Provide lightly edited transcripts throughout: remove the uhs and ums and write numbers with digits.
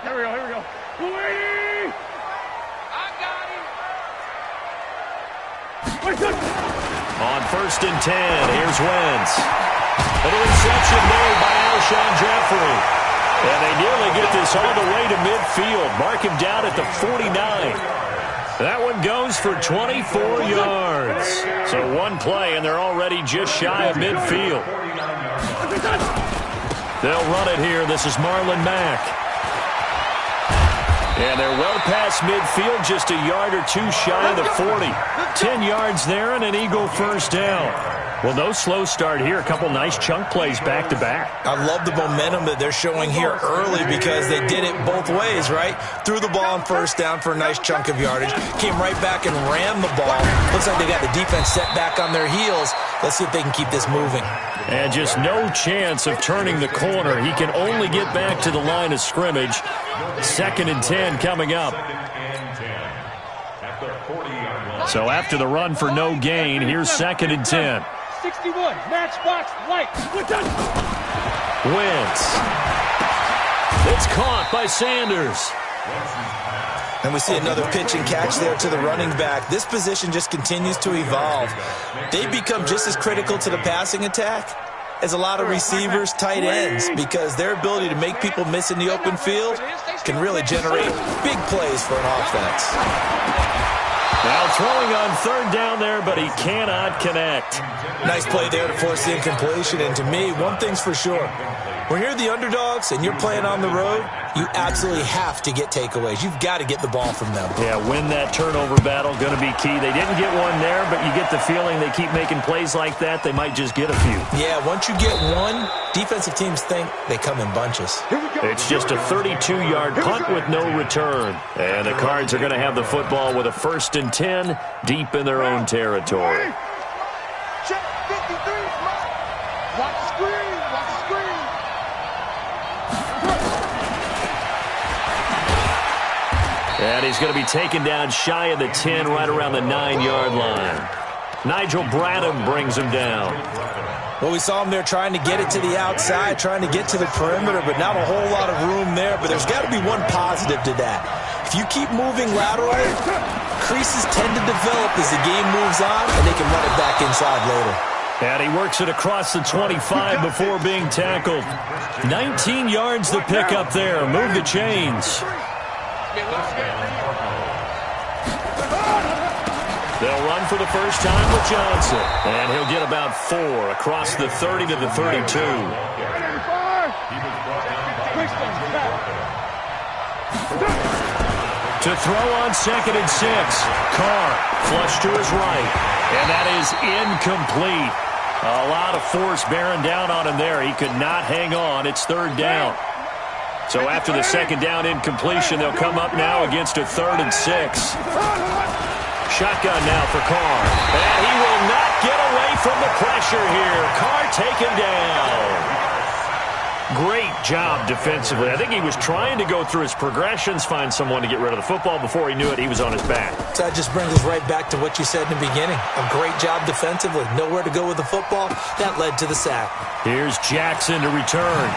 Here we go, here we go. Wait! I got him! On 1st and 10, here's Wentz. An interception made by Alshon Jeffrey. And they nearly get this all the way to midfield. Mark him down at the 49. That one goes for 24 yards. So one play, and they're already just shy of midfield. They'll run it here. This is Marlon Mack. And they're well past midfield, just a yard or two shy of the 40. 10 yards there and an Eagle first down. Well, no slow start here. A couple nice chunk plays back-to-back. I love the momentum that they're showing here early because they did it both ways, right? Threw the ball on first down for a nice chunk of yardage. Came right back and ran the ball. Looks like they got the defense set back on their heels. Let's see if they can keep this moving. And just no chance of turning the corner. He can only get back to the line of scrimmage. 2nd and 10 coming up. So after the run for no gain, here's 2nd and 10. 61, matchbox, light. Wentz. It's caught by Sanders. And we see another pitch and catch there to the running back. This position just continues to evolve. They become just as critical to the passing attack as a lot of receivers, tight ends, because their ability to make people miss in the open field can really generate big plays for an offense. Now throwing on 3rd down there, but he cannot connect. Nice play there to force the incompletion. And to me, one thing's for sure. When you're the underdogs and you're playing on the road, you absolutely have to get takeaways. You've got to get the ball from them. Yeah, win that turnover battle, going to be key. They didn't get one there, but you get the feeling they keep making plays like that, they might just get a few. Yeah, once you get one, defensive teams think they come in bunches. It's just a 32-yard punt with no return. And the Cards are going to have the football with a 1st and 10 deep in their own territory. Check 53. Watch the screen. Watch the screen. And he's going to be taken down shy of the 10, right around the 9-yard line. Nigel Bradham brings him down. Well, we saw him there trying to get it to the outside, trying to get to the perimeter, but not a whole lot of room there. But there's got to be one positive to that. If you keep moving laterally, creases tend to develop as the game moves on, and they can run it back inside later. And he works it across the 25 before being tackled. 19 yards to pick up there. Move the chains. They'll run for the first time with Johnson. And he'll get about 4 across the 30 to the 32. To throw on 2nd and 6. Carr flush to his right. And that is incomplete. A lot of force bearing down on him there. He could not hang on. It's 3rd down. So after the 2nd down incompletion, they'll come up now against a 3rd and 6. Shotgun now for Carr. And he will not get away from the pressure here. Carr taken down. Great job defensively. I think he was trying to go through his progressions, find someone to get rid of the football. Before he knew it, he was on his back. So that just brings us right back to what you said in the beginning. A great job defensively. Nowhere to go with the football. That led to the sack. Here's Jackson to return.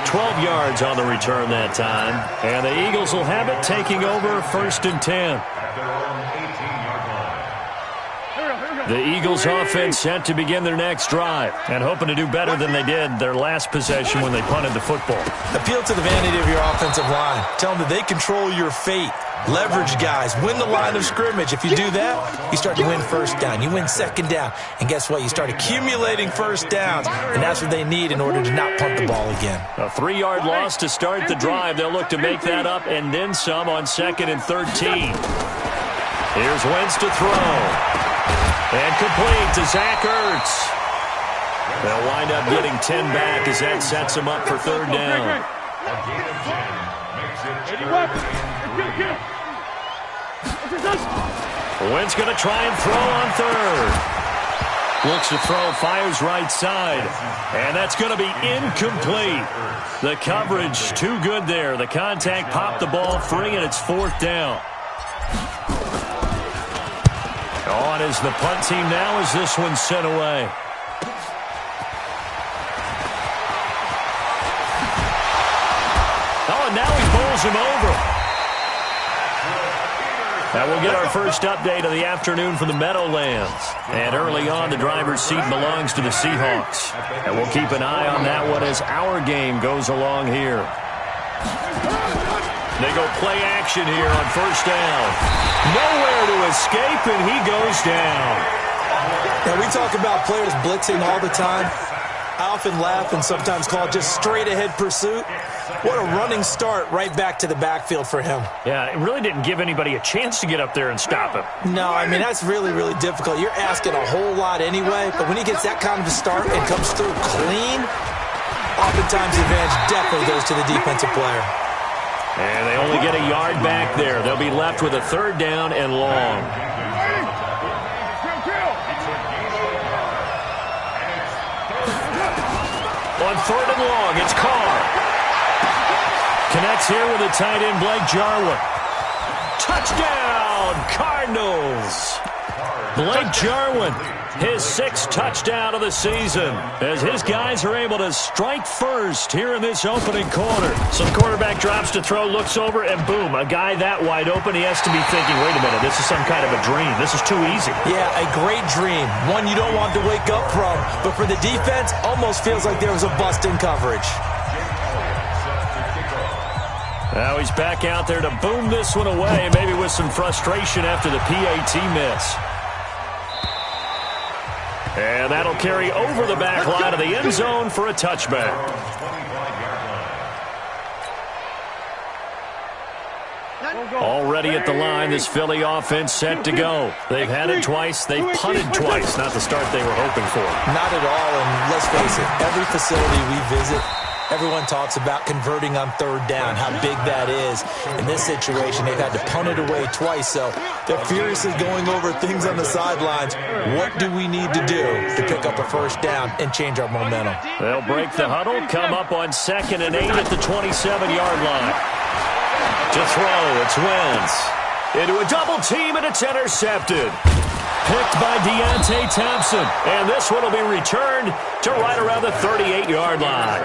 12 yards on the return that time. And the Eagles will have it, taking over 1st and 10. The Eagles offense set to begin their next drive and hoping to do better than they did their last possession when they punted the football. Appeal to the vanity of your offensive line. Tell them that they control your fate. Leverage guys. Win the line of scrimmage. If you do that, you start to win 1st down. You win 2nd down. And guess what? You start accumulating 1st downs. And that's what they need in order to not punt the ball again. A 3-yard loss to start the drive. They'll look to make that up and then some on 2nd and 13. Here's Wentz to throw. And complete to Zach Ertz. They'll wind up getting 10 back as that sets them up for 3rd down. Wentz going to try and throw on 3rd. Looks to throw, fires right side. And that's going to be incomplete. The coverage too good there. The contact popped the ball free, and it's 4th down. On is the punt team now as this one's sent away. throws him over. Now we'll get our first update of the afternoon from the Meadowlands. And early on, the driver's seat belongs to the Seahawks. And we'll keep an eye on that one as our game goes along here. They go play action here on first down. Nowhere to escape, and he goes down. Now, we talk about players blitzing all the time. I often laugh and sometimes call it just straight-ahead pursuit. What a running start right back to the backfield for him. Yeah, it really didn't give anybody a chance to get up there and stop him. No, I mean, that's really, really difficult. You're asking a whole lot anyway, but when he gets that kind of a start and comes through clean, oftentimes the advantage definitely goes to the defensive player. And they only get a yard back there. They'll be left with a third down and long. On third and long, it's Carr. Connects here with a tight end, Blake Jarwin. Touchdown, Cardinals. Blake Jarwin, his sixth touchdown of the season, as his guys are able to strike first here in this opening quarter. So the quarterback drops to throw, looks over, and boom, a guy that wide open, he has to be thinking, wait a minute, this is some kind of a dream. This is too easy. Yeah, a great dream. One you don't want to wake up from. But for the defense, almost feels like there was a bust in coverage. Now he's back out there to boom this one away, maybe with some frustration after the PAT miss. And that'll carry over the back line of the end zone for a touchback. Already at the line, this Philly offense set to go. They've had it twice. They've punted twice. Not the start they were hoping for. Not at all, and let's face it, every facility we visit, everyone talks about converting on third down, how big that is. In this situation, they've had to punt it away twice, so they're furiously going over things on the sidelines. What do we need to do to pick up a first down and change our momentum? They'll break the huddle, come up on 2nd and 8 at the 27-yard line. To throw, it's Wentz. Into a double team, and it's intercepted. Picked by Deontay Thompson. And this one will be returned to right around the 38-yard line.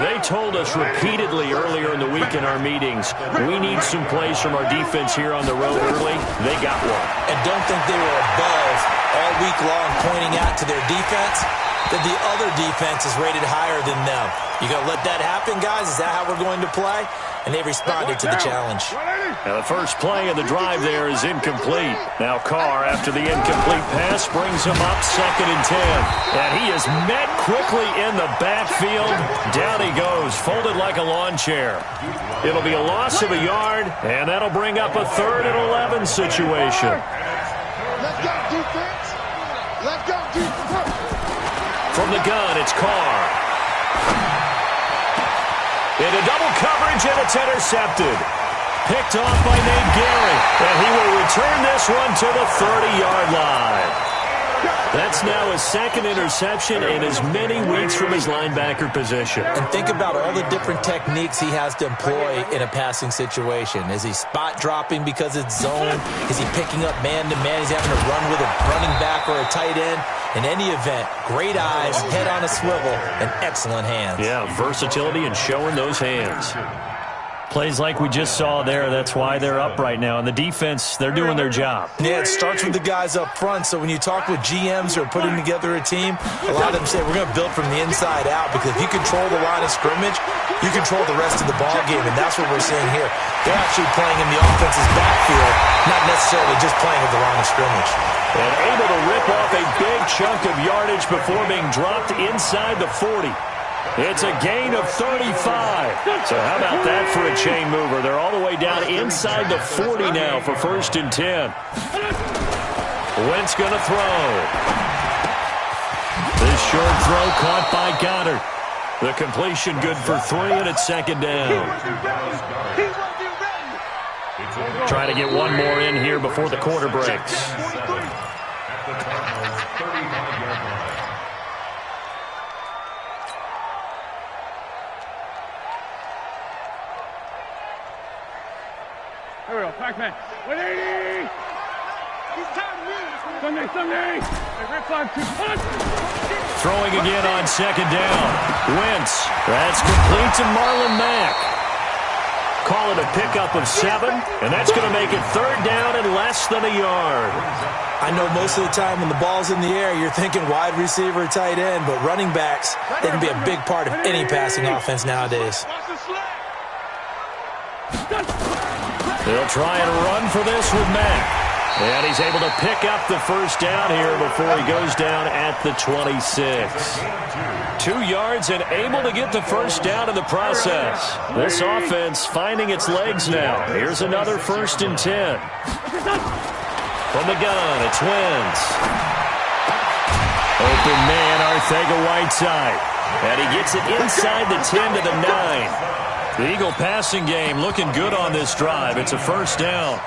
They told us repeatedly earlier in the week in our meetings, we need some plays from our defense here on the road early. They got one. And don't think they were above all week long pointing out to their defense that the other defense is rated higher than them. You going to let that happen, guys? Is that how we're going to play? And they responded to the challenge. Now the first play of the drive there is incomplete. Now Carr, after the incomplete pass, brings him up 2nd and 10. And he is met quickly in the backfield. Down he goes, folded like a lawn chair. It'll be a loss of a yard, and that'll bring up a 3rd and 11 situation. Let's go, defense. Let's go, defense. From the gun, it's Carr. Into double coverage, and it's intercepted. Picked off by Nate Gehring, and he will return this one to the 30-yard line. That's now his 2nd interception in as many weeks from his linebacker position. And think about all the different techniques he has to employ in a passing situation. Is he spot dropping because it's zone? Is he picking up man-to-man? Is he having to run with a running back or a tight end? In any event, great eyes, head on a swivel, and excellent hands. Yeah, versatility and showing those hands. Plays like we just saw there, that's why they're up right now. And the defense, they're doing their job. Yeah, it starts with the guys up front. So when you talk with GMs who are putting together a team, a lot of them say we're going to build from the inside out, because if you control the line of scrimmage, you control the rest of the ball game, and that's what we're seeing here. They're actually playing in the offense's backfield, not necessarily just playing at the line of scrimmage. And able to rip off a big chunk of yardage before being dropped inside the 40. It's a gain of 35. So how about that for a chain mover? They're all the way down inside the 40 now for 1st and 10. Wentz going to throw. This short throw caught by Goddard. The completion good for 3, and it's 2nd down. Try to get one more in here before the quarter breaks. Here we go, Pac-Man. 180! Sunday! Red flag, 2 punch! Throwing again on 2nd down. Wentz. That's complete to Marlon Mack. Call it a pickup of 7, and that's going to make it third down and less than a yard. I know most of the time when the ball's in the air, you're thinking wide receiver, tight end, but running backs, they can be a big part of any passing offense nowadays. They'll try and run for this with Mack. And he's able to pick up the first down here before he goes down at the 26. 2 yards and able to get the first down in the process. This offense finding its legs now. Here's another 1st and 10. From the gun, it's Wentz. Open man, Arcega-Whiteside. And he gets it inside the 10 to the 9. The Eagle passing game looking good on this drive. It's a first down.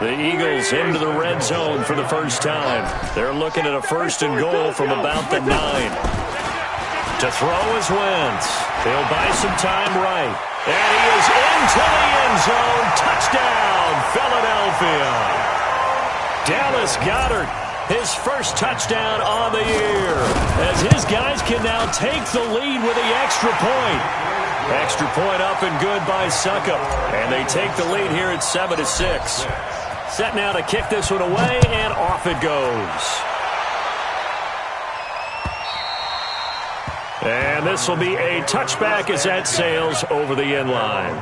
The Eagles into the red zone for the first time. They're looking at a 1st and goal from about the 9. To throw is Wentz. He'll buy some time right. And he is into the end zone. Touchdown, Philadelphia. Dallas Goedert, his first touchdown on the year, as his guys can now take the lead with the extra point. Extra point up and good by Suckup. And they take the lead here at 7-6. Set now to kick this one away, and off it goes. And this will be a touchback as that sails over the end line.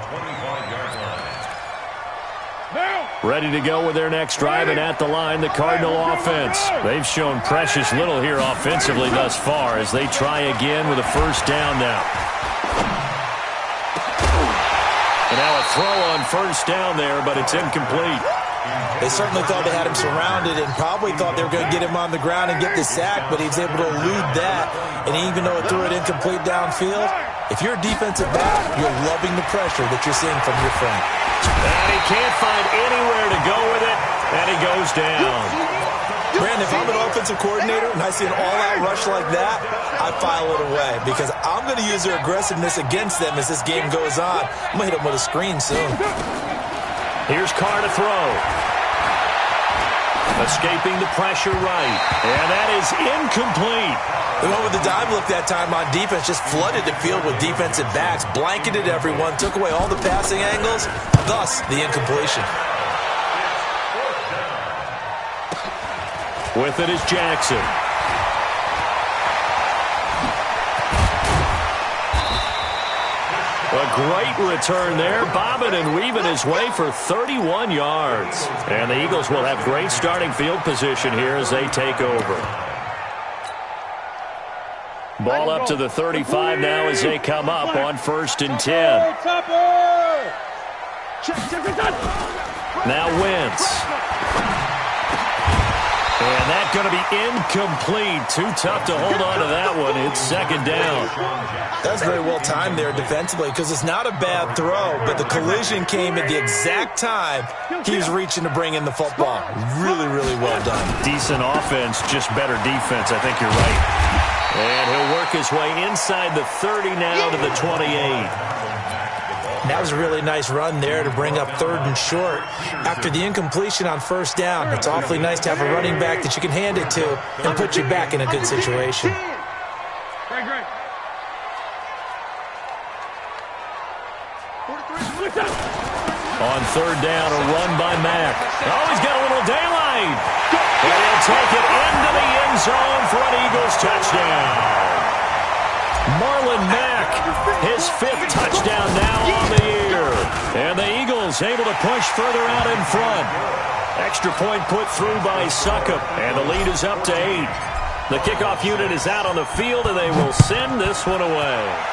Ready to go with their next drive, and at the line, the Cardinal offense. They've shown precious little here offensively thus far as they try again with a first down now. And now a throw on first down there, but it's incomplete. They certainly thought they had him surrounded and probably thought they were going to get him on the ground and get the sack, but he was able to elude that. And even though it threw it incomplete downfield, if you're a defensive back, you're loving the pressure that you're seeing from your front. And he can't find anywhere to go with it, and he goes down. Brandon, if I'm an offensive coordinator and I see an all-out rush like that, I file it away because I'm going to use their aggressiveness against them as this game goes on. I'm going to hit them with a screen soon. Here's Carr to throw. Escaping the pressure right. And that is incomplete. They went with the dive look that time on defense, just flooded the field with defensive backs, blanketed everyone, took away all the passing angles, thus the incompletion. With it is Jackson. A great return there, bobbing and weaving his way for 31 yards. And the Eagles will have great starting field position here as they take over. Ball up to the 35 now as they come up on 1st and 10. Now Wentz. And that's going to be incomplete. Too tough to hold on to that one. It's 2nd down. That's very well timed there defensively because it's not a bad throw, but the collision came at the exact time he was reaching to bring in the football. Really, really well done. Decent offense, just better defense. I think you're right. And he'll work his way inside the 30 now to the 28. That was a really nice run there to bring up 3rd and short. After the incompletion on 1st down, it's awfully nice to have a running back that you can hand it to and put you back in a good situation. Great. On 3rd down, a run by Mack. Oh, he's got a little daylight. And he'll take it into the end zone for an Eagles touchdown. Marlon Mack, his 5th touchdown now on the year. And the Eagles able to push further out in front. Extra point put through by Suckup, and the lead is up to 8. The kickoff unit is out on the field, and they will send this one away.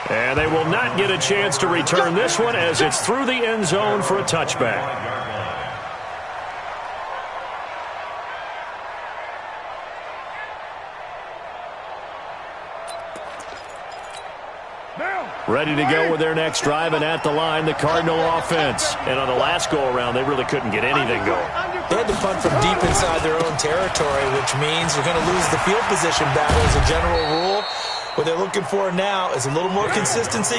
And they will not get a chance to return this one as it's through the end zone for a touchback. Ready to go with their next drive, and at the line, the Cardinal offense. And on the last go-around, they really couldn't get anything going. They had to punt from deep inside their own territory, which means you're going to lose the field position battle as a general rule. What they're looking for now is a little more consistency,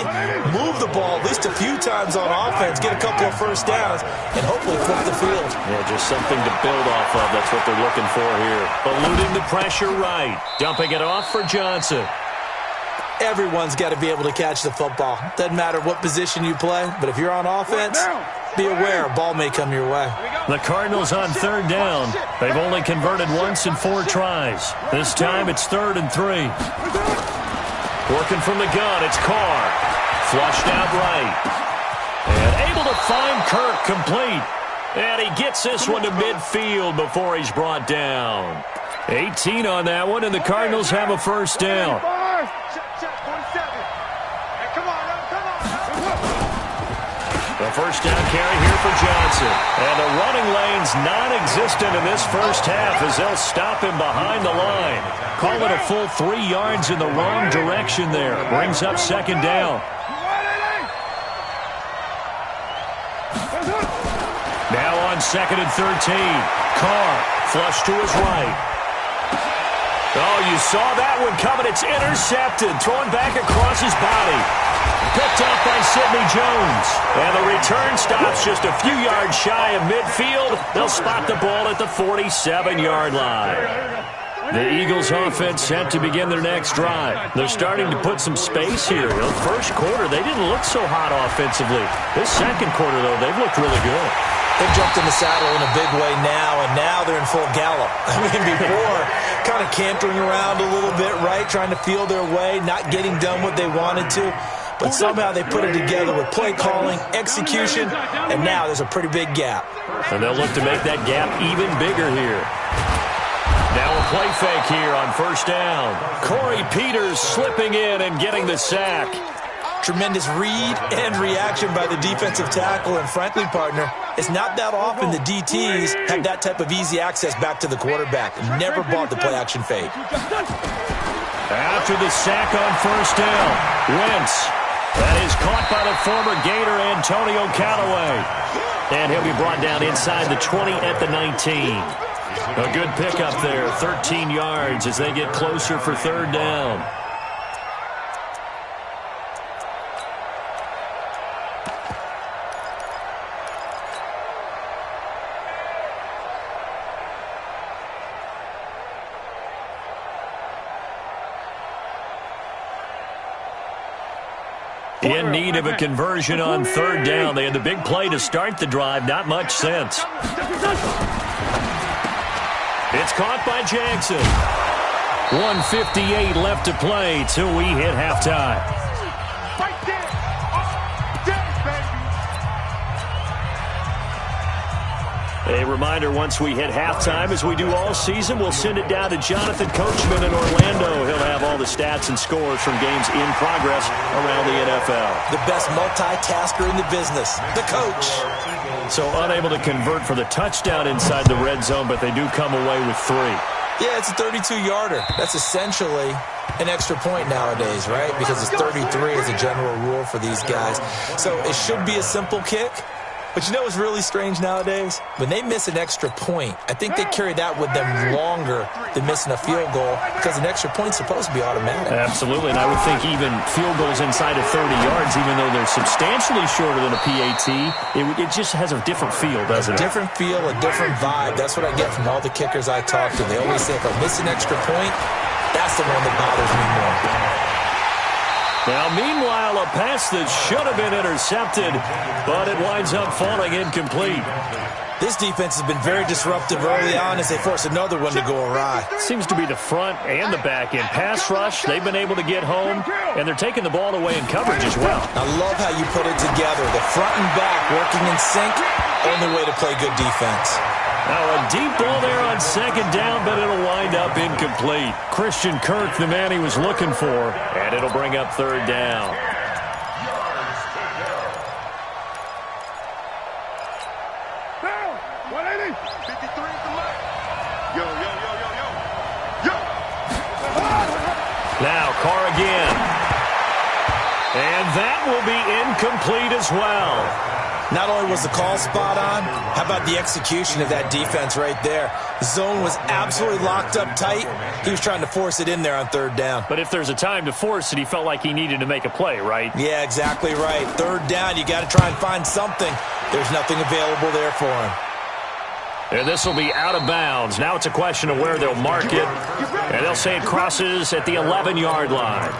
move the ball at least a few times on offense, get a couple of first downs, and hopefully flip the field. Yeah, just something to build off of. That's what they're looking for here. Eluding the pressure right. Dumping it off for Johnson. Everyone's got to be able to catch the football. Doesn't matter what position you play, but if you're on offense, be aware a ball may come your way. The Cardinals on third down. They've only converted once in 4 tries. This time it's 3rd and 3. Working from the gun, it's Carr. Flushed out right. And able to find Kirk complete. And he gets this one to midfield before he's brought down. 18 on that one, and the Cardinals have a first down. The first down carry here for Johnson. And the running lane's non-existent in this first half as they'll stop him behind the line. Call it a full 3 yards in the wrong direction there. Brings up second down. Now on 2nd and 13. Carr flush to his right. Oh, you saw that one coming. It's intercepted. Thrown back across his body. Picked off by Sidney Jones. And the return stops just a few yards shy of midfield. They'll spot the ball at the 47-yard line. The Eagles offense set to begin their next drive. They're starting to put some space here. The first quarter, they didn't look so hot offensively. This second quarter, though, they've looked really good. They've jumped in the saddle in a big way now, and now they're in full gallop. I mean, before, kind of cantering around a little bit, right, trying to feel their way, not getting done what they wanted to. But somehow they put it together with play calling, execution, and now there's a pretty big gap. And they'll look to make that gap even bigger here. Now a play fake here on first down. Corey Peters slipping in and getting the sack. Tremendous read and reaction by the defensive tackle, and frankly, partner, it's not that often the DTs have that type of easy access back to the quarterback. Never bought the play-action fake. After the sack on first down, Wentz. That is caught by the former Gator Antonio Callaway. And he'll be brought down inside the 20 at the 19. A good pickup there, 13 yards as they get closer for third down. In need of a conversion on third down. They had the big play to start the drive. Not much sense. It's caught by Jackson. 1:58 left to play till we hit halftime. A reminder, once we hit halftime, as we do all season, we'll send it down to Jonathan Coachman in Orlando. He'll have all the stats and scores from games in progress around the NFL. The best multitasker in the business, the coach. So unable to convert for the touchdown inside the red zone, but they do come away with 3. Yeah, it's a 32-yarder. That's essentially an extra point nowadays, right? Because it's 33 as a general rule for these guys. So it should be a simple kick. But you know what's really strange nowadays? When they miss an extra point, I think they carry that with them longer than missing a field goal because an extra point's supposed to be automatic. Absolutely, and I would think even field goals inside of 30 yards, even though they're substantially shorter than a PAT, it just has a different feel, doesn't it? A different feel, a different vibe. That's what I get from all the kickers I talk to. They always say if I miss an extra point, that's the one that bothers me more. Now, meanwhile, a pass that should have been intercepted, but it winds up falling incomplete. This defense has been very disruptive early on as they force another one to go awry. Seems to be the front and the back end. Pass rush, they've been able to get home, and they're taking the ball away in coverage as well. I love how you put it together. The front and back working in sync, only way to play good defense. Now a deep ball there on second down, but it'll wind up incomplete. Christian Kirk, the man he was looking for, and it'll bring up third down. Now Carr again. And that will be incomplete as well. Not only was the call spot on, how about the execution of that defense right there? The zone was absolutely locked up tight. He was trying to force it in there on third down. But if there's a time to force it, he felt like he needed to make a play, right? Yeah, exactly right. Third down, you got to try and find something. There's nothing available there for him. And this will be out of bounds. Now it's a question of where they'll mark it. And they'll say it crosses at the 11-yard line.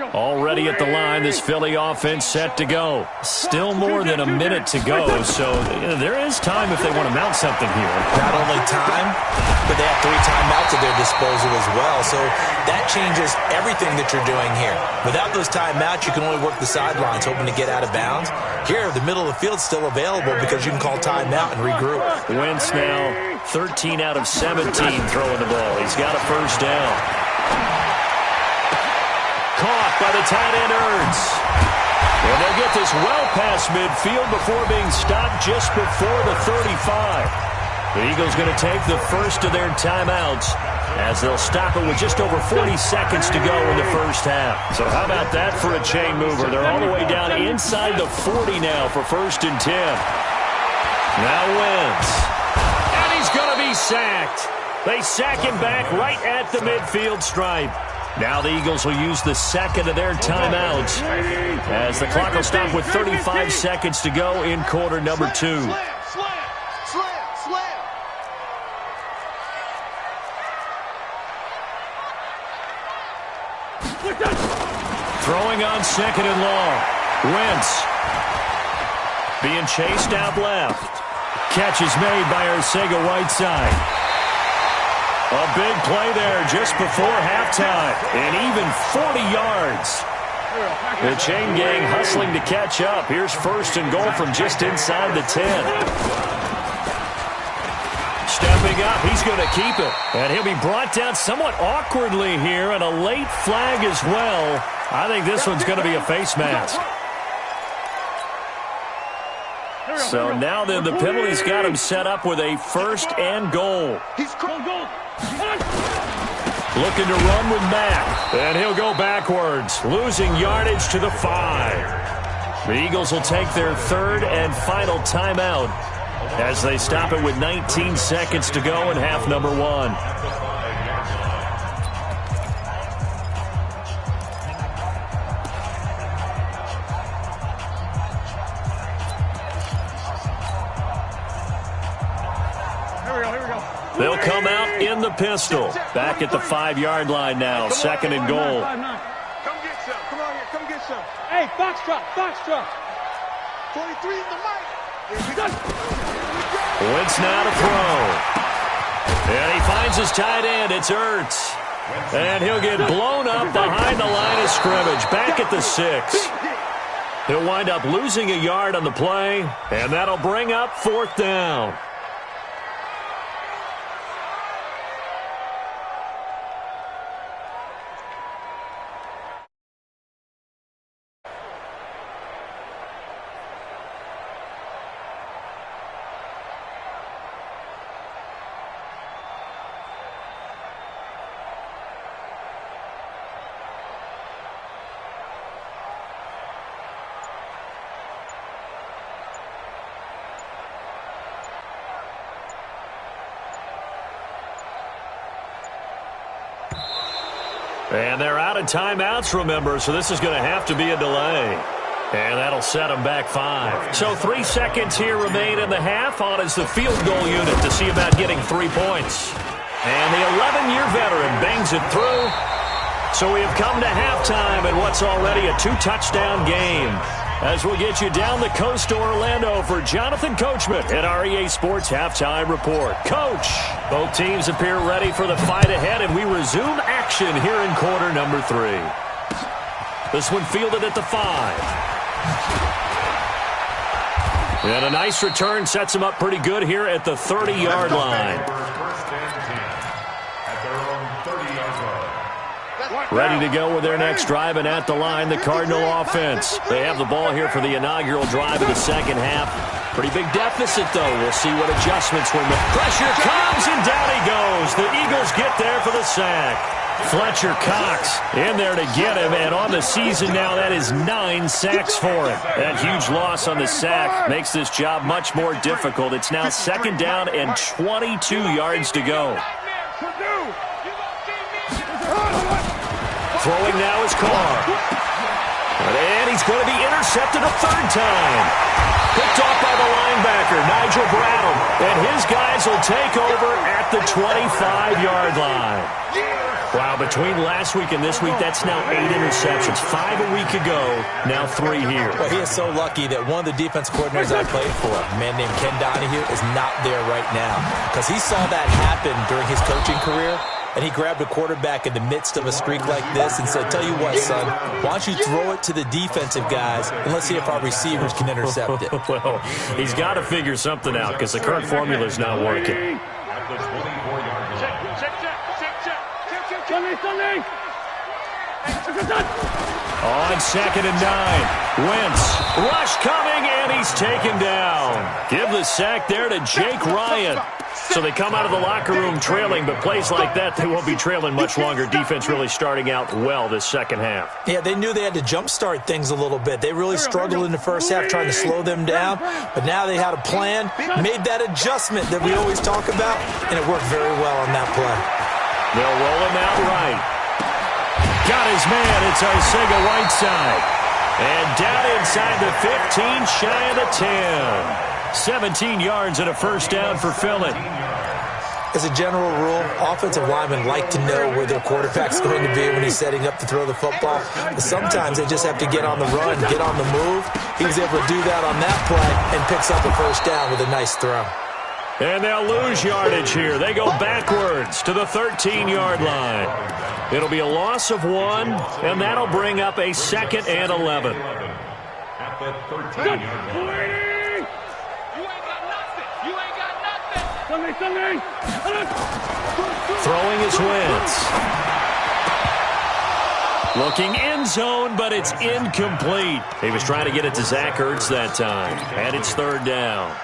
Already at the line, this Philly offense set to go. Still more than a minute to go, so there is time if they want to mount something here. Not only time, but they have 3 timeouts at their disposal as well, so that changes everything that you're doing here. Without those timeouts, you can only work the sidelines, hoping to get out of bounds. Here, the middle of the field's still available because you can call timeout and regroup. Wentz now 13 out of 17 throwing the ball. He's got a first down. Caught by the tight end, Ertz. And they'll get this well past midfield before being stopped just before the 35. The Eagles going to take the first of their timeouts as they'll stop it with just over 40 seconds to go in the first half. So how about that for a chain mover? They're all the way down inside the 40 now for 1st and 10. Now Wentz. And he's going to be sacked. They sack him back right at the midfield stripe. Now the Eagles will use the second of their timeouts as the clock will stop with 35 seconds to go in quarter number 2. Throwing on 2nd and long. Wentz being chased out left. Catch is made by Arcega-Whiteside. A big play there just before halftime, and even 40 yards. The chain gang hustling to catch up. Here's 1st and goal from just inside the 10. Stepping up, he's going to keep it. And he'll be brought down somewhat awkwardly here, and a late flag as well. I think this one's going to be a face mask. So now then, the penalty's got him set up with a 1st and goal. Looking to run with Mack, and he'll go backwards, losing yardage to the 5. The Eagles will take their 3rd and final timeout as they stop it with 19 seconds to go in half number 1. They'll come out in the pistol. Back at the 5-yard line now. 2nd and goal. Come get some. Come on here. Come get some. Hey, foxtrot, foxtrot. 23 in the mic. Wentz now to throw. And he finds his tight end. It's Ertz. And he'll get blown up behind the line of scrimmage. Back at the 6. He'll wind up losing a yard on the play. And that'll bring up 4th down. And they're out of timeouts, remember, so this is going to have to be a delay. And that'll set them back 5. So 3 seconds here remain in the half on as the field goal unit to see about getting 3 points. And the 11-year veteran bangs it through. So we have come to halftime in what's already a 2-touchdown game. As we'll get you down the coast to Orlando for Jonathan Coachman at our EA Sports Halftime Report. Coach, both teams appear ready for the fight ahead, and we resume action here in quarter number 3. This one fielded at the 5. And a nice return sets them up pretty good here at the 30-yard line. Ready to go with their next drive, and at the line, the Cardinal offense. They have the ball here for the inaugural drive of the second half. Pretty big deficit, though. We'll see what adjustments were made. Pressure comes, and down he goes. The Eagles get there for the sack. Fletcher Cox in there to get him, and on the season now, that is 9 sacks for him. That huge loss on the sack makes this job much more difficult. It's now 2nd down and 22 yards to go. Throwing now is Carr. And he's going to be intercepted a 3rd time. Picked off by the linebacker, Nigel Bradham. And his guys will take over at the 25-yard line. Wow, between last week and this week, that's now 8 interceptions. 5 a week ago, now 3 here. Well, he is so lucky that one of the defense coordinators I played for, a man named Ken Donahue, is not there right now. Because he saw that happen during his coaching career, and he grabbed a quarterback in the midst of a streak like this and said, tell you what, son, why don't you throw it to the defensive guys, and let's see if our receivers can intercept it. Well, he's got to figure something out because the current formula is not working. On 2nd and 9, Wentz, rush coming, and he's taken down. Give the sack there to Jake Ryan. So they come out of the locker room trailing, but plays like that, they won't be trailing much longer. Defense really starting out well this second half. Yeah, they knew they had to jumpstart things a little bit. They really struggled in the first half trying to slow them down, but now they had a plan, made that adjustment that we always talk about, and it worked very well on that play. They'll roll him out right. Got his man. It's Arcega-Whiteside. And down inside the 15, shy of the 10. 17 yards and a 1st down for Philly. As a general rule, offensive linemen like to know where their quarterback's going to be when he's setting up to throw the football. But sometimes they just have to get on the run, get on the move. He was able to do that on that play and picks up a 1st down with a nice throw. And they'll lose yardage here. They go backwards to the 13-yard line. It'll be a loss of 1, and that'll bring up a 2nd and 11. At the 13-yard line. Throwing is Wentz. Looking end zone, but it's incomplete. He was trying to get it to Zach Ertz that time. And it's 3rd down.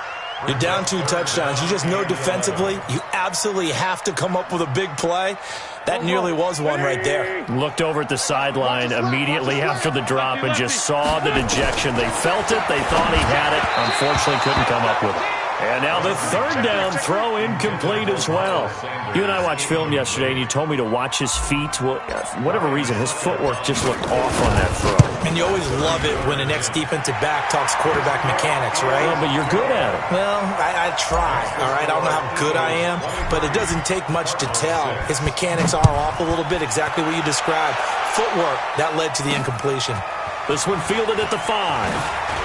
You're down 2 touchdowns. You just know defensively you absolutely have to come up with a big play. That nearly was one right there. Looked over at the sideline immediately after the drop and just saw the dejection. They felt it. They thought he had it. Unfortunately, couldn't come up with it. And now the 3rd down throw incomplete as well. You and I watched film yesterday, and you told me to watch his feet. Well, for whatever reason, his footwork just looked off on that throw. And you always love it when an ex-defensive back talks quarterback mechanics, right? Well, but you're good at it. Well, I try, all right? I don't know how good I am, but it doesn't take much to tell. His mechanics are off a little bit, exactly what you described. Footwork, that led to the incompletion. This one fielded at the 5.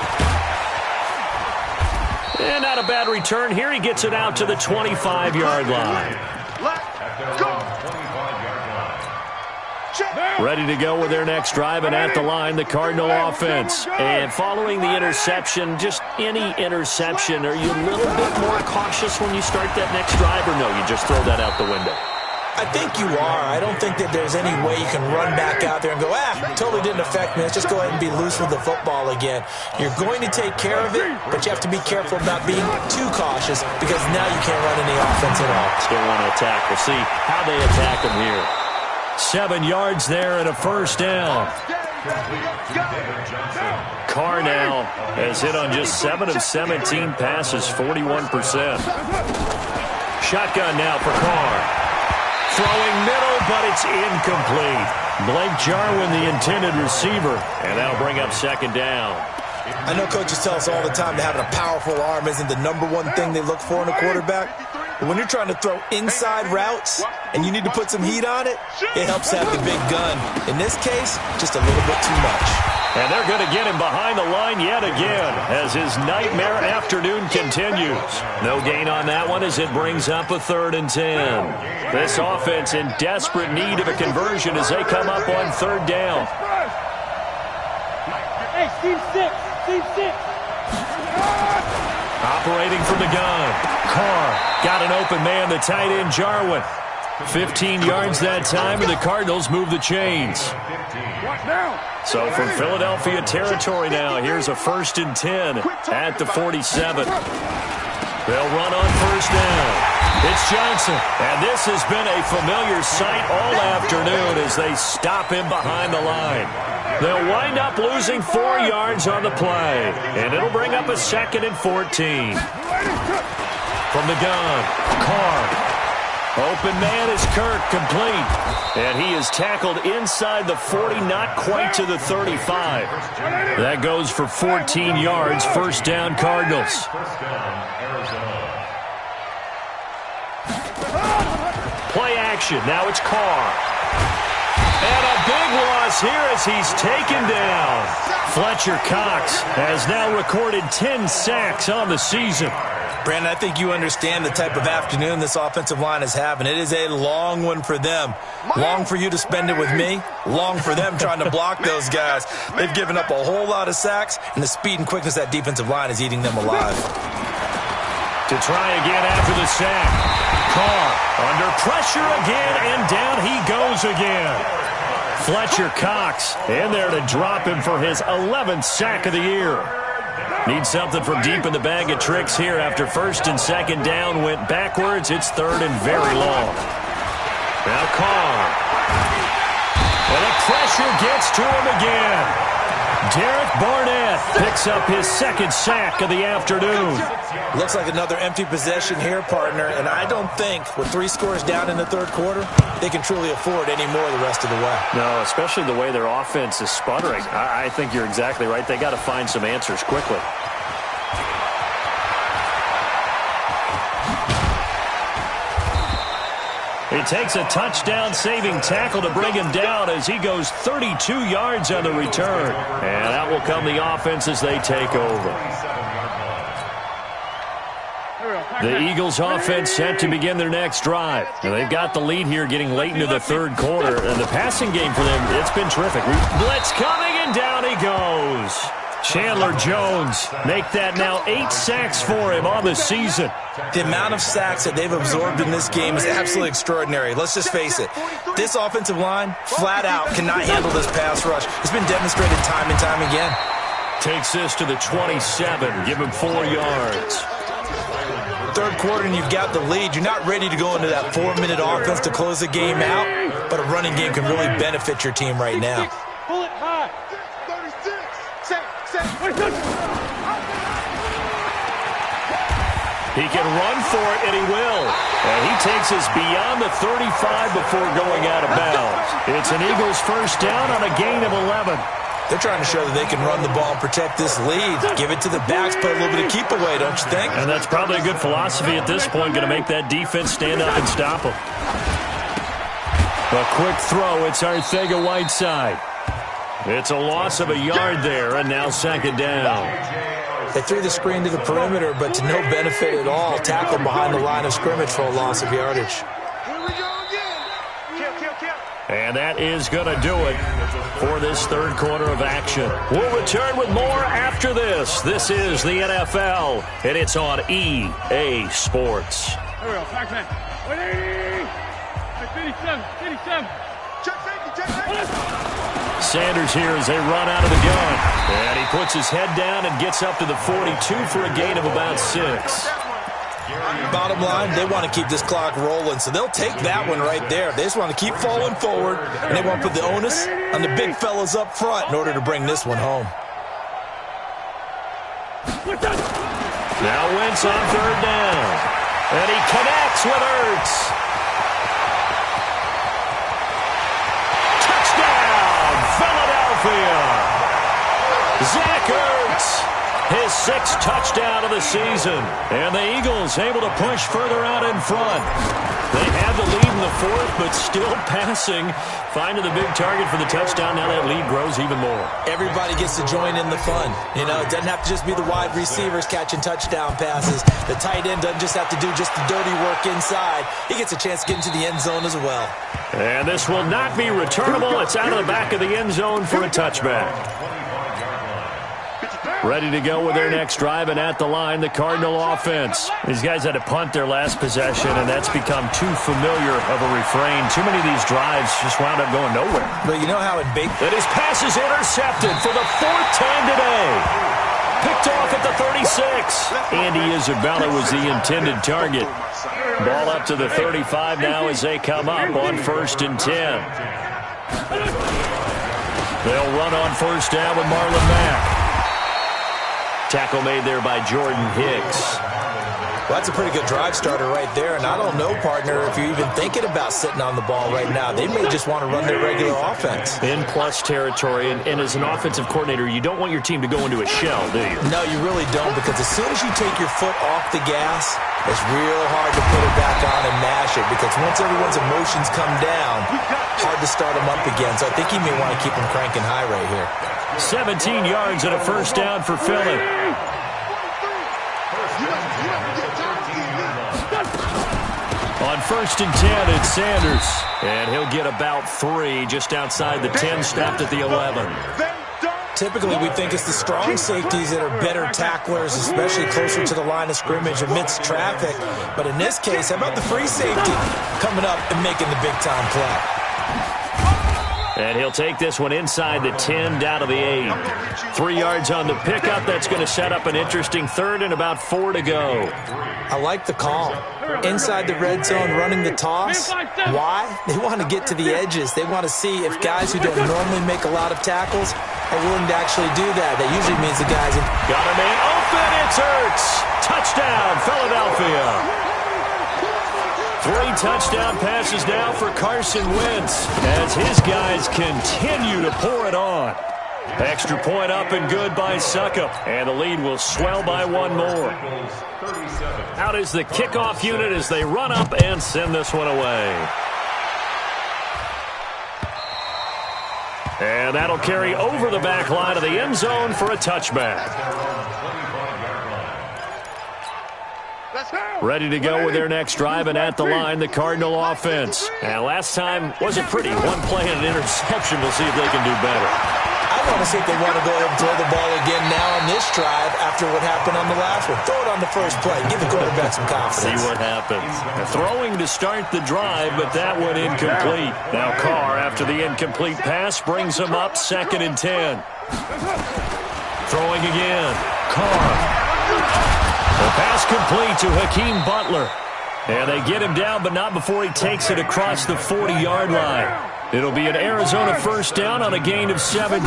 And not a bad return. Here he gets it out to the 25-yard line. Ready to go with their next drive, and at the line, the Cardinal offense. And following the interception, just any interception, are you a little bit more cautious when you start that next drive, or no, you just throw that out the window? I think you are. I don't think that there's any way you can run back out there and go, totally didn't affect me. Let's just go ahead and be loose with the football again. You're going to take care of it, but you have to be careful about being too cautious because now you can't run any offense at all. Still want to attack. We'll see how they attack him here. 7 yards there and a 1st down. Carr now has hit on just 7 of 17 passes, 41%. Shotgun now for Carr. Throwing middle, but it's incomplete. Blake Jarwin, the intended receiver, and that'll bring up 2nd down. I know coaches tell us all the time that having a powerful arm isn't the #1 thing they look for in a quarterback. But when you're trying to throw inside routes and you need to put some heat on it, it helps have the big gun. In this case, just a little bit too much. And they're going to get him behind the line yet again as his nightmare afternoon continues. No gain on that one as it brings up a 3rd and 10. This offense in desperate need of a conversion as they come up on 3rd down. Hey, Steve 6. Steve 6. Operating from the gun. Carr got an open man, the tight end Jarwin. 15 yards that time, and the Cardinals move the chains. So from Philadelphia territory now, here's a 1st and 10 at the 47. They'll run on 1st down. It's Johnson, and this has been a familiar sight all afternoon as they stop him behind the line. They'll wind up losing 4 yards on the play, and it'll bring up a 2nd and 14. From the gun, Carr. Open man is Kirk, complete. And he is tackled inside the 40, not quite to the 35. That goes for 14 yards, first down Cardinals. Play action, now it's Carr. And a big loss here as he's taken down. Fletcher Cox has now recorded 10 sacks on the season. Brandon, I think you understand the type of afternoon this offensive line is having. It is a long one for them. Long for you to spend it with me. Long for them trying to block those guys. They've given up a whole lot of sacks, and the speed and quickness of that defensive line is eating them alive. To try again after the sack. Carr under pressure again, and down he goes again. Fletcher Cox in there to drop him for his 11th sack of the year. Need something from deep in the bag of tricks here after 1st and 2nd down went backwards. It's 3rd and very long. Now Carr. And the pressure gets to him again. Derek Barnett picks up his 2nd sack of the afternoon. Looks like another empty possession here, partner, and I don't think with 3 scores down in the 3rd quarter, they can truly afford any more the rest of the way. No, especially the way their offense is sputtering. I think you're exactly right. They got to find some answers quickly. It takes a touchdown-saving tackle to bring him down as he goes 32 yards on the return. And that will come the offense as they take over. The Eagles offense set to begin their next drive. And they've got the lead here getting late into the 3rd quarter. And the passing game for them, it's been terrific. Blitz coming, and down he goes. Chandler Jones make that now 8 sacks for him on the season. The amount of sacks that they've absorbed in this game is absolutely extraordinary. Let's just face it. This offensive line, flat out, cannot handle this pass rush. It's been demonstrated time and time again. Takes this to the 27, give him 4 yards. 3rd quarter and you've got the lead. You're not ready to go into that 4-minute offense to close the game out, but a running game can really benefit your team right now. Pull it high. 36. He can run for it, and he will. And he takes us beyond the 35 before going out of bounds. It's an Eagles first down on a gain of 11. They're trying to show that they can run the ball and protect this lead. Give it to the backs, put a little bit of keep away, don't you think? And that's probably a good philosophy at this point, going to make that defense stand up and stop them. A quick throw, it's Arcega-Whiteside. It's a loss of a yard there, and now 2nd down. They threw the screen to the perimeter, but to no benefit at all. Tackled behind the line of scrimmage for a loss of yardage. Here we go again. Kill. And that is going to do it for this 3rd quarter of action. We'll return with more after this. This is the NFL, and it's on EA Sports. Here we go. Back man. 180. 57. Check safety. Sanders here as they run out of the gun. And he puts his head down and gets up to the 42 for a gain of about 6. Bottom line, they want to keep this clock rolling, so they'll take that one right there. They just want to keep falling forward, and they want to put the onus on the big fellas up front in order to bring this one home. Now Wentz on 3rd down. And he connects with Ertz. Touchdown, Philadelphia. Zach Ertz, his 6th touchdown of the season. And the Eagles able to push further out in front. They had the lead in the 4th, but still passing. Finding the big target for the touchdown. Now that lead grows even more. Everybody gets to join in the fun. You know, it doesn't have to just be the wide receivers catching touchdown passes. The tight end doesn't just have to do just the dirty work inside. He gets a chance to get into the end zone as well. And this will not be returnable. It's out of the back of the end zone for a touchback. Ready to go with their next drive, and at the line, the Cardinal offense. These guys had to punt their last possession, and that's become too familiar of a refrain. Too many of these drives just wound up going nowhere. But you know how it baked. And his pass is intercepted for the 4th time today. picked off at the 36. Andy Isabella was the intended target. Ball up to the 35 now as they come up on 1st and 10. They'll run on 1st down with Marlon Mack. Tackle made there by Jordan Hicks. Well, that's a pretty good drive starter right there, and I don't know, partner, if you're even thinking about sitting on the ball right now. They may just want to run their regular offense. In plus territory, and as an offensive coordinator, you don't want your team to go into a shell, do you? No, you really don't, because as soon as you take your foot off the gas, it's real hard to put it back on and mash it, because once everyone's emotions come down, hard to start them up again. So I think you may want to keep them cranking high right here. 17 yards and a 1st down for Philly. On 1st and 10, it's Sanders. And he'll get about 3 just outside the 10, stopped at the 11. Typically, we think it's the strong safeties that are better tacklers, especially closer to the line of scrimmage amidst traffic. But in this case, how about the free safety coming up and making the big-time play? And he'll take this one inside the 10, down to the 8. 3 yards on the pickup. That's going to set up an interesting 3rd and about 4 to go. I like the call. Inside the red zone, running the toss. Why? They want to get to the edges. They want to see if guys who don't normally make a lot of tackles are willing to actually do that. That usually means the guys in. Got a man open. It's Hurts. Touchdown, Philadelphia. 3 touchdown passes now for Carson Wentz as his guys continue to pour it on. Extra point up and good by Suckup, and the lead will swell by 1 more. Out is the kickoff unit as they run up and send this one away. And that'll carry over the back line of the end zone for a touchback. Ready to go with their next drive, and at the line, the Cardinal offense. And last time wasn't pretty. 1 play and an interception. We'll see if they can do better. I want to see if they want to go ahead and throw the ball again now on this drive after what happened on the last one. Throw it on the first play. Give the quarterback some confidence. See what happens. Throwing to start the drive, but that one incomplete. Now Carr, after the incomplete pass, brings him up 2nd and 10. Throwing again. Carr. The pass complete to Hakeem Butler. And they get him down, but not before he takes it across the 40-yard line. It'll be an Arizona 1st down on a gain of 17.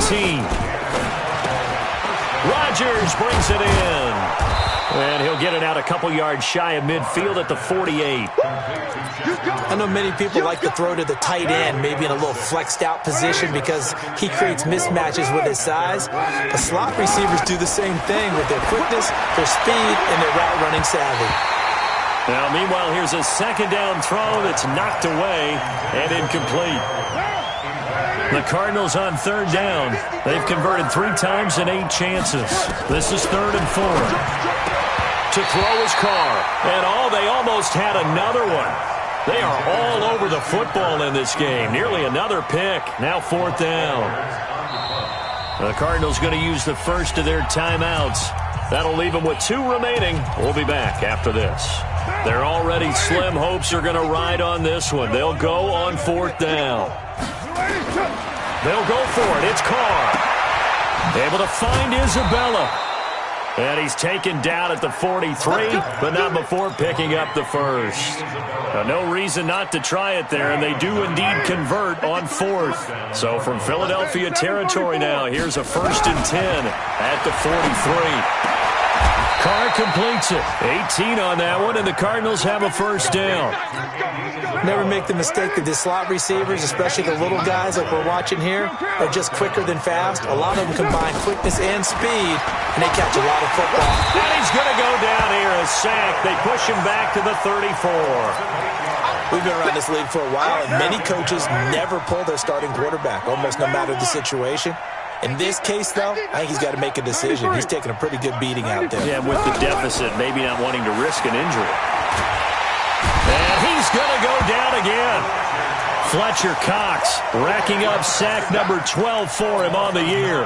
Rodgers brings it in. And he'll get it out a couple yards shy of midfield at the 48. I know many people like to throw to the tight end, maybe in a little flexed out position because he creates mismatches with his size. The slot receivers do the same thing with their quickness, their speed, and their route running savvy. Now, meanwhile, here's a 2nd down throw that's knocked away and incomplete. The Cardinals on 3rd down. They've converted 3 times in 8 chances. This is 3rd and 4. To throw is Carr. And they almost had another one. They are all over the football in this game. Nearly another pick. Now 4th down. The Cardinals going to use the first of their timeouts. That'll leave them with 2 remaining. We'll be back after this. Their already slim hopes are going to ride on this one. They'll go on 4th down. They'll go for it. It's Carr. Able to find Isabella. And he's taken down at the 43, but not before picking up the first. No reason not to try it there, and they do indeed convert on 4th. So from Philadelphia territory now, here's a 1st and 10 at the 43. Carr completes it. 18 on that one, and the Cardinals have a 1st down. Never make the mistake that the slot receivers, especially the little guys like we're watching here, are just quicker than fast. A lot of them combine quickness and speed, and they catch a lot of football. And he's going to go down here, a sack. They push him back to the 34. We've been around this league for a while, and many coaches never pull their starting quarterback, almost no matter the situation. In this case, though, I think he's got to make a decision. He's taking a pretty good beating out there. Yeah, with the deficit, maybe not wanting to risk an injury. And he's going to go down again. Fletcher Cox racking up sack number 12 for him on the year.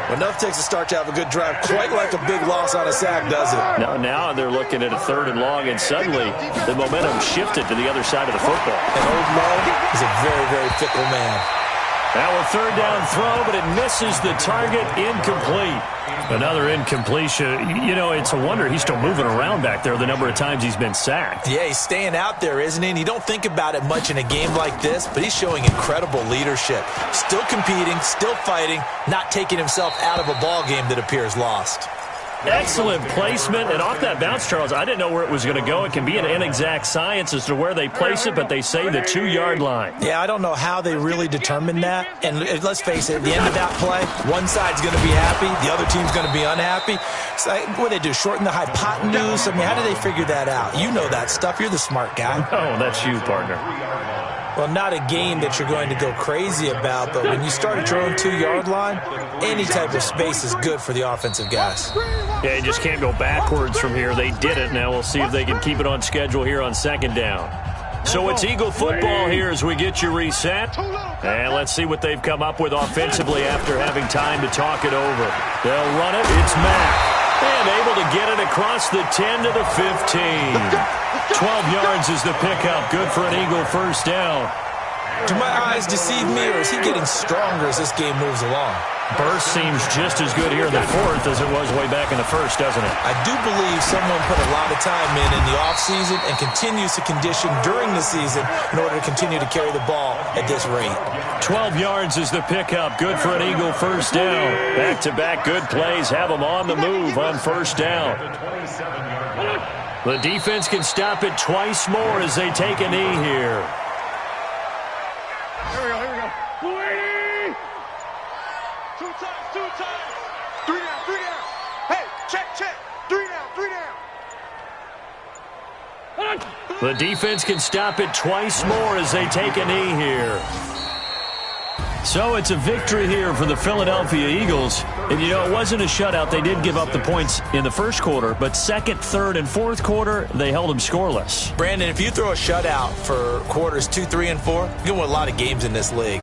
Enough takes a start to have a good drive, quite like a big loss on a sack, does it? Now they're looking at a 3rd and long, and suddenly the momentum shifted to the other side of the football. And Old Mo is a very, very fickle man. Now a third down throw, but it misses the target. Incomplete. Another incompletion. You know, it's a wonder he's still moving around back there the number of times he's been sacked. Yeah, he's staying out there, isn't he? And you don't think about it much in a game like this, but he's showing incredible leadership. Still competing, still fighting, not taking himself out of a ball game that appears lost. Excellent placement, and off that bounce, Charles, I didn't know where it was going to go. It can be an inexact science as to where they place it, but they say the 2-yard line. Yeah, I don't know how they really determined that. And let's face it, at the end of that play, one side's going to be happy, the other team's going to be unhappy. It's like, what do they do, shorten the hypotenuse? I mean, how do they figure that out? You know that stuff. You're the smart guy. Oh, that's you, partner. Well, not a game that you're going to go crazy about, but when you start at your own 2-yard line, any type of space is good for the offensive guys. Yeah, you just can't go backwards from here. They did it. Now we'll see if they can keep it on schedule here on second down. So it's Eagle football here as we get you reset. And let's see what they've come up with offensively after having time to talk it over. They'll run it. It's Mack. And able to get it across the 10 to the 15. 12 yards is the pickup. Good for an Eagle first down. Do my eyes deceive me, or is he getting stronger as this game moves along? Burst seems just as good here in the fourth as it was way back in the first, doesn't it? I do believe someone put a lot of time in the offseason and continues to condition during the season in order to continue to carry the ball at this rate. 12 yards is the pickup. Good for an Eagle first down. Back-to-back good plays have them on the move on first down. The defense can stop it twice more as they take a knee here. Here we go. Two times. 3 down. Hey, check. 3 down. The defense can stop it twice more as they take a knee here. So it's a victory here for the Philadelphia Eagles. And, you know, it wasn't a shutout. They did give up the points in the first quarter, but second, third, and fourth quarter, they held them scoreless. Brandon, if you throw a shutout for quarters 2, 3, and 4, you're going to win a lot of games in this league.